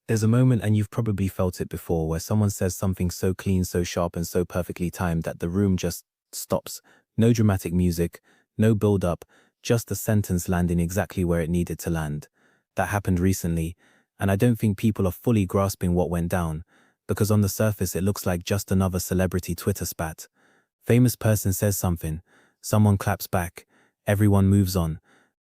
There's a moment, and you've probably felt it before, where someone says something so clean, so sharp, and so perfectly timed that the room just stops. No dramatic music, no build-up, just the sentence landing exactly where it needed to land. That happened recently, and I don't think people are fully grasping what went down, because on the surface it looks like just another celebrity Twitter spat. Famous person says something, someone claps back, everyone moves on.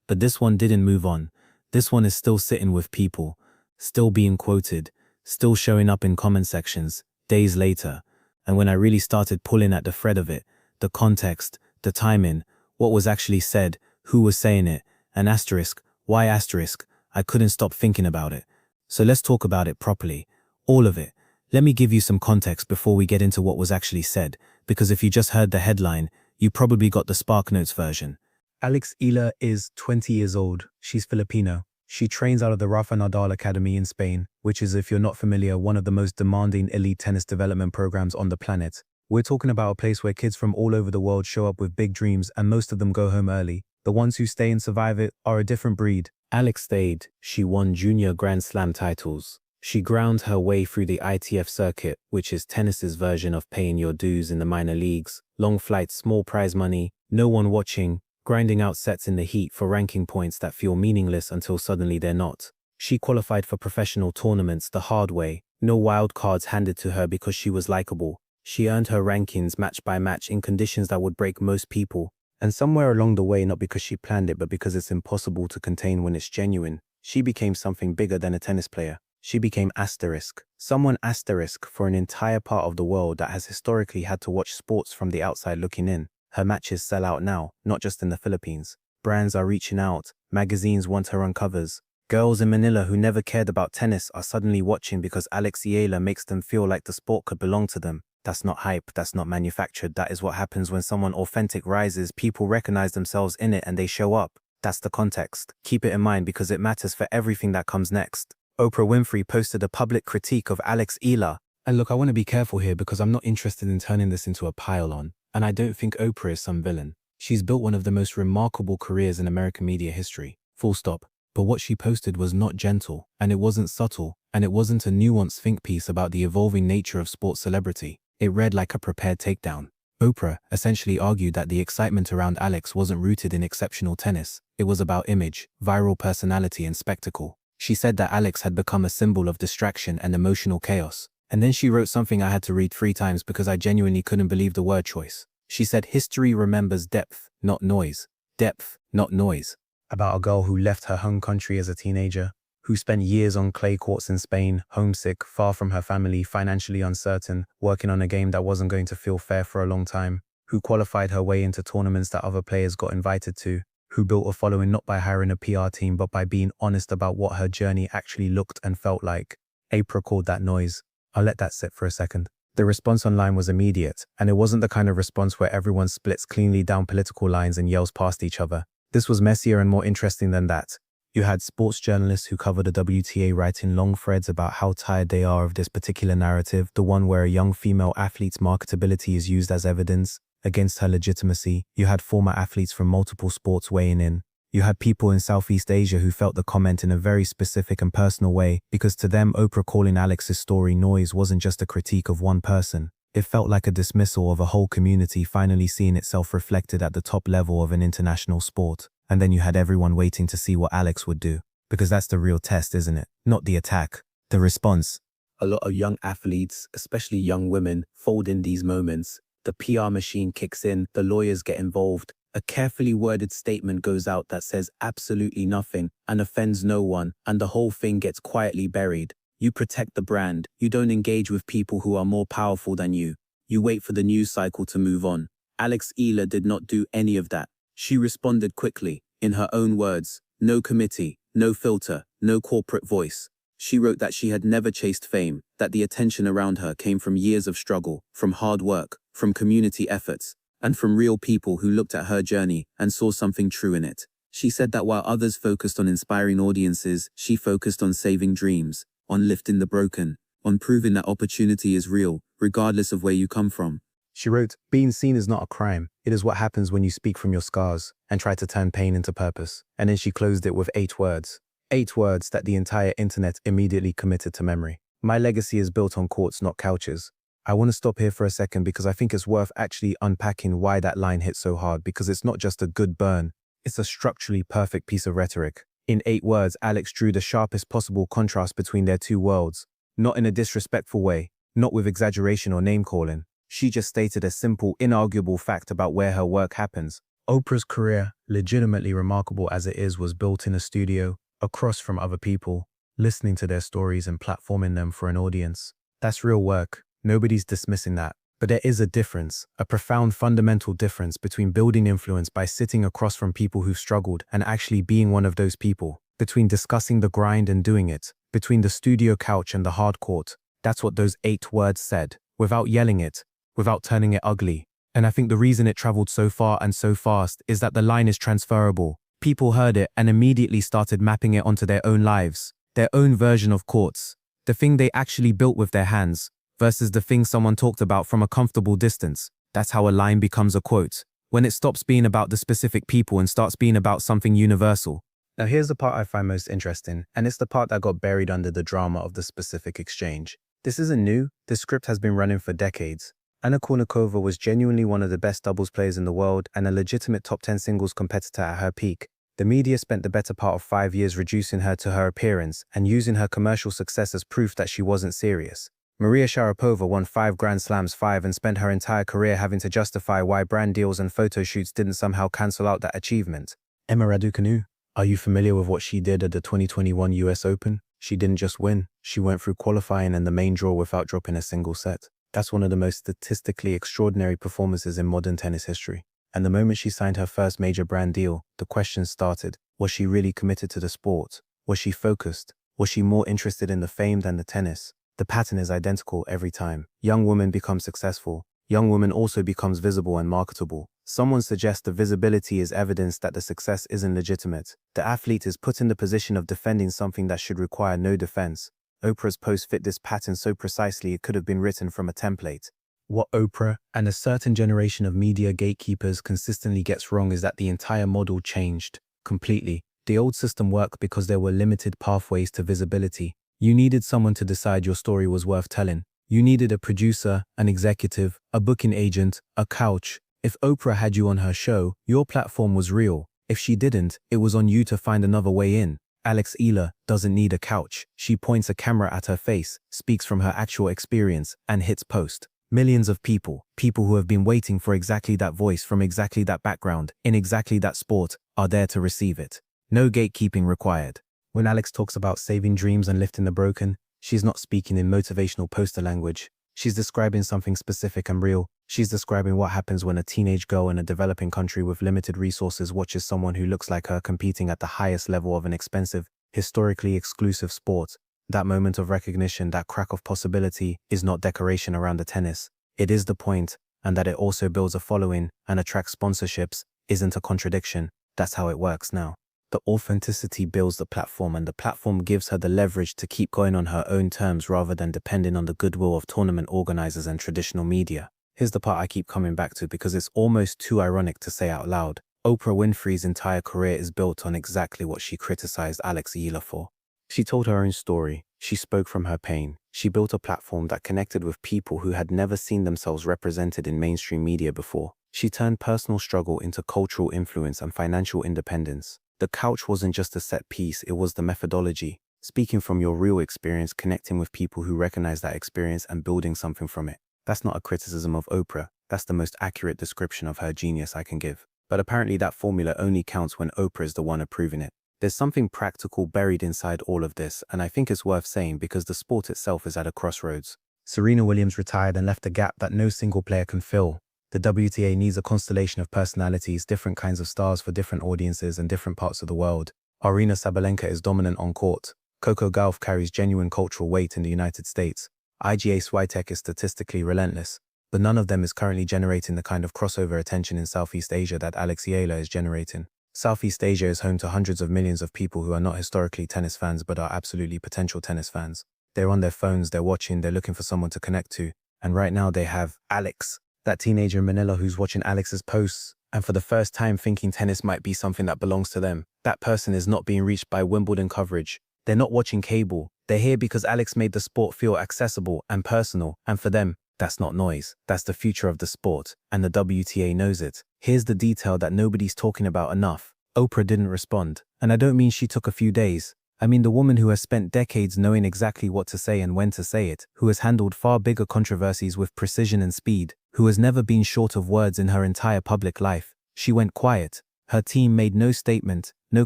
But this one didn't move on. This one is still sitting with people, still being quoted, still showing up in comment sections, days later. And when I really started pulling at the thread of it, the context, the timing, what was actually said, who was saying it, an asterisk, why asterisk, I couldn't stop thinking about it. So let's talk about it properly. All of it. Let me give you some context before we get into what was actually said, because if you just heard the headline, you probably got the SparkNotes version. Eala is 20 years old. She's Filipino. She trains out of the Rafa Nadal Academy in Spain, which is, if you're not familiar, one of the most demanding elite tennis development programs on the planet. We're talking about a place where kids from all over the world show up with big dreams, and most of them go home early. The ones who stay and survive it are a different breed. Alex stayed. She won junior Grand Slam titles. She ground her way through the ITF circuit, which is tennis's version of paying your dues in the minor leagues. Long flights, small prize money, no one watching, grinding out sets in the heat for ranking points that feel meaningless until suddenly they're not. She qualified for professional tournaments the hard way, no wild cards handed to her because she was likable. She earned her rankings match by match in conditions that would break most people. And somewhere along the way, not because she planned it, but because it's impossible to contain when it's genuine, she became something bigger than a tennis player. She became asterisk. Someone asterisk for an entire part of the world that has historically had to watch sports from the outside looking in. Her matches sell out now, not just in the Philippines. Brands are reaching out. Magazines want her on covers. Girls in Manila who never cared about tennis are suddenly watching because Eala makes them feel like the sport could belong to them. That's not hype, that's not manufactured. That is what happens when someone authentic rises. People recognize themselves in it and they show up. That's the context. Keep it in mind because it matters for everything that comes next. Oprah Winfrey posted a public critique of Eala. And look, I want to be careful here because I'm not interested in turning this into a pile-on. And I don't think Oprah is some villain. She's built one of the most remarkable careers in American media history. Full stop. But what she posted was not gentle, and it wasn't subtle, and it wasn't a nuanced think piece about the evolving nature of sports celebrity. It read like a prepared takedown. Oprah essentially argued that the excitement around Alex wasn't rooted in exceptional tennis. It was about image, viral personality, and spectacle. She said that Alex had become a symbol of distraction and emotional chaos. And then she wrote something I had to read 3 times because I genuinely couldn't believe the word choice. She said, "History remembers depth, not noise. Depth, not noise." About a girl who left her home country as a teenager, who spent years on clay courts in Spain, homesick, far from her family, financially uncertain, working on a game that wasn't going to feel fair for a long time, who qualified her way into tournaments that other players got invited to, who built a following not by hiring a PR team but by being honest about what her journey actually looked and felt like. Oprah called that noise. I'll let that sit for a second. The response online was immediate, and it wasn't the kind of response where everyone splits cleanly down political lines and yells past each other. This was messier and more interesting than that. You had sports journalists who covered the WTA writing long threads about how tired they are of this particular narrative, the one where a young female athlete's marketability is used as evidence against her legitimacy. You had former athletes from multiple sports weighing in. You had people in Southeast Asia who felt the comment in a very specific and personal way, because to them, Oprah calling Alex's story noise wasn't just a critique of one person. It felt like a dismissal of a whole community finally seeing itself reflected at the top level of an international sport. And then you had everyone waiting to see what Alex would do. Because that's the real test, isn't it? Not the attack, the response. A lot of young athletes, especially young women, fold in these moments. The PR machine kicks in, the lawyers get involved. A carefully worded statement goes out that says absolutely nothing and offends no one, and the whole thing gets quietly buried. You protect the brand. You don't engage with people who are more powerful than you. You wait for the news cycle to move on. Eala did not do any of that. She responded quickly, in her own words. No committee, no filter, no corporate voice. She wrote that she had never chased fame, that the attention around her came from years of struggle, from hard work, from community efforts, and from real people who looked at her journey and saw something true in it. She said that while others focused on inspiring audiences, she focused on saving dreams, on lifting the broken, on proving that opportunity is real, regardless of where you come from. She wrote, "Being seen is not a crime. It is what happens when you speak from your scars and try to turn pain into purpose." And then she closed it with 8 words. 8 words that the entire internet immediately committed to memory. My legacy is built on courts, not couches. I want to stop here for a second because I think it's worth actually unpacking why that line hit so hard, because it's not just a good burn, it's a structurally perfect piece of rhetoric. In 8 words, Alex drew the sharpest possible contrast between their two worlds, not in a disrespectful way, not with exaggeration or name-calling. She just stated a simple, inarguable fact about where her work happens. Oprah's career, legitimately remarkable as it is, was built in a studio, across from other people, listening to their stories and platforming them for an audience. That's real work. Nobody's dismissing that. But there is a difference, a profound fundamental difference between building influence by sitting across from people who've struggled and actually being one of those people, between discussing the grind and doing it, between the studio couch and the hard court. That's what those 8 words said, without yelling it, without turning it ugly. And I think the reason it traveled so far and so fast is that the line is transferable. People heard it and immediately started mapping it onto their own lives, their own version of courts, the thing they actually built with their hands, versus the thing someone talked about from a comfortable distance. That's how a line becomes a quote, when it stops being about the specific people and starts being about something universal. Now here's the part I find most interesting, and it's the part that got buried under the drama of the specific exchange. This isn't new, this script has been running for decades. Anna Kournikova was genuinely one of the best doubles players in the world and a legitimate top 10 singles competitor at her peak. The media spent the better part of 5 years reducing her to her appearance and using her commercial success as proof that she wasn't serious. Maria Sharapova won 5 Grand Slams and spent her entire career having to justify why brand deals and photo shoots didn't somehow cancel out that achievement. Emma Raducanu, are you familiar with what she did at the 2021 US Open? She didn't just win, she went through qualifying and the main draw without dropping a single set. That's one of the most statistically extraordinary performances in modern tennis history. And the moment she signed her first major brand deal, the questions started. Was she really committed to the sport? Was she focused? Was she more interested in the fame than the tennis? The pattern is identical every time. Young women become successful. Young women also becomes visible and marketable. Someone suggests the visibility is evidence that the success isn't legitimate. The athlete is put in the position of defending something that should require no defense. Oprah's post fit this pattern so precisely it could have been written from a template. What Oprah and a certain generation of media gatekeepers consistently gets wrong is that the entire model changed completely. The old system worked because there were limited pathways to visibility. You needed someone to decide your story was worth telling. You needed a producer, an executive, a booking agent, a couch. If Oprah had you on her show, your platform was real. If she didn't, it was on you to find another way in. Eala doesn't need a couch. She points a camera at her face, speaks from her actual experience, and hits post. Millions of people who have been waiting for exactly that voice from exactly that background, in exactly that sport, are there to receive it. No gatekeeping required. When Alex talks about saving dreams and lifting the broken, she's not speaking in motivational poster language. She's describing something specific and real. She's describing what happens when a teenage girl in a developing country with limited resources watches someone who looks like her competing at the highest level of an expensive, historically exclusive sport. That moment of recognition, that crack of possibility, is not decoration around the tennis. It is the point, and that it also builds a following and attracts sponsorships isn't a contradiction. That's how it works now. The authenticity builds the platform, and the platform gives her the leverage to keep going on her own terms rather than depending on the goodwill of tournament organizers and traditional media. Here's the part I keep coming back to because it's almost too ironic to say out loud. Oprah Winfrey's entire career is built on exactly what she criticized Eala for. She told her own story. She spoke from her pain. She built a platform that connected with people who had never seen themselves represented in mainstream media before. She turned personal struggle into cultural influence and financial independence. The couch wasn't just a set piece, it was the methodology. Speaking from your real experience, connecting with people who recognize that experience and building something from it. That's not a criticism of Oprah. That's the most accurate description of her genius I can give. But apparently that formula only counts when Oprah is the one approving it. There's something practical buried inside all of this, and I think it's worth saying because the sport itself is at a crossroads. Serena Williams retired and left a gap that no single player can fill. The WTA needs a constellation of personalities, different kinds of stars for different audiences and different parts of the world. Aryna Sabalenka is dominant on court. Coco Gauff carries genuine cultural weight in the United States. Iga Swiatek is statistically relentless, but none of them is currently generating the kind of crossover attention in Southeast Asia that Eala is generating. Southeast Asia is home to hundreds of millions of people who are not historically tennis fans but are absolutely potential tennis fans. They're on their phones, they're watching, they're looking for someone to connect to. And right now they have Alex, that teenager in Manila who's watching Alex's posts and for the first time thinking tennis might be something that belongs to them. That person is not being reached by Wimbledon coverage. They're not watching cable. They're here because Alex made the sport feel accessible and personal, and for them, that's not noise. That's the future of the sport, and the WTA knows it. Here's the detail that nobody's talking about enough. Oprah didn't respond. And I don't mean she took a few days. I mean the woman who has spent decades knowing exactly what to say and when to say it, who has handled far bigger controversies with precision and speed, who has never been short of words in her entire public life. She went quiet. Her team made no statement, no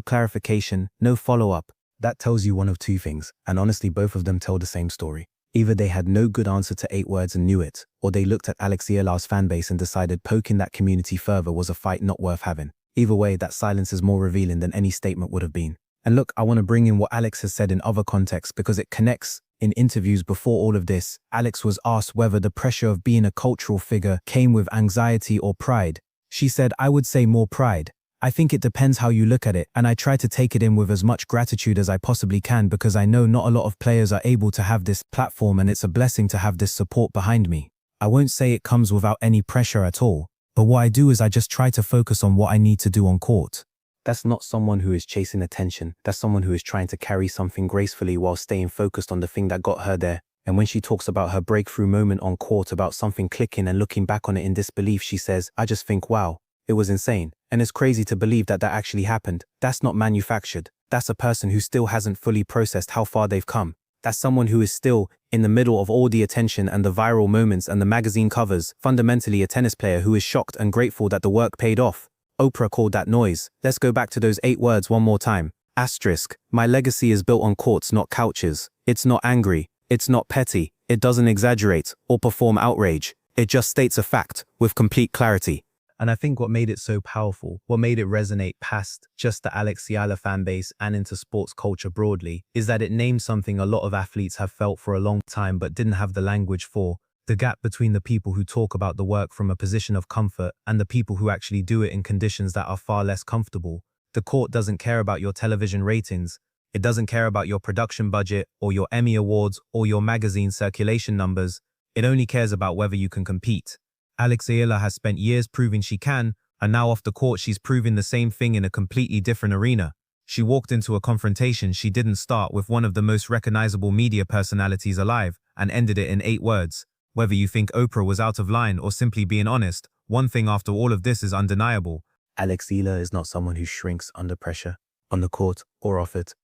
clarification, no follow-up. That tells you one of two things, and honestly both of them tell the same story. Either they had no good answer to 8 words and knew it, or they looked at Eala's fanbase and decided poking that community further was a fight not worth having. Either way, that silence is more revealing than any statement would have been. And look, I want to bring in what Alex has said in other contexts because it connects. In interviews before all of this, Alex was asked whether the pressure of being a cultural figure came with anxiety or pride. She said, "I would say more pride. I think it depends how you look at it, and I try to take it in with as much gratitude as I possibly can because I know not a lot of players are able to have this platform and it's a blessing to have this support behind me. I won't say it comes without any pressure at all, but what I do is I just try to focus on what I need to do on court." That's not someone who is chasing attention. That's someone who is trying to carry something gracefully while staying focused on the thing that got her there. And when she talks about her breakthrough moment on court, about something clicking and looking back on it in disbelief, she says, "I just think, wow, it was insane. And it's crazy to believe that that actually happened." That's not manufactured. That's a person who still hasn't fully processed how far they've come. That's someone who is still in the middle of all the attention and the viral moments and the magazine covers, fundamentally a tennis player who is shocked and grateful that the work paid off. Oprah called that noise. Let's go back to those 8 words one more time. Asterisk. My legacy is built on courts, not couches. It's not angry. It's not petty. It doesn't exaggerate or perform outrage. It just states a fact with complete clarity. And I think what made it so powerful, what made it resonate past just the Eala fan base and into sports culture broadly, is that it named something a lot of athletes have felt for a long time but didn't have the language for: the gap between the people who talk about the work from a position of comfort and the people who actually do it in conditions that are far less comfortable. The court doesn't care about your television ratings. It doesn't care about your production budget or your Emmy Awards or your magazine circulation numbers. It only cares about whether you can compete. Eala has spent years proving she can, and now off the court she's proving the same thing in a completely different arena. She walked into a confrontation she didn't start with one of the most recognizable media personalities alive and ended it in 8 words. Whether you think Oprah was out of line or simply being honest, one thing after all of this is undeniable. Eala is not someone who shrinks under pressure, on the court or off it.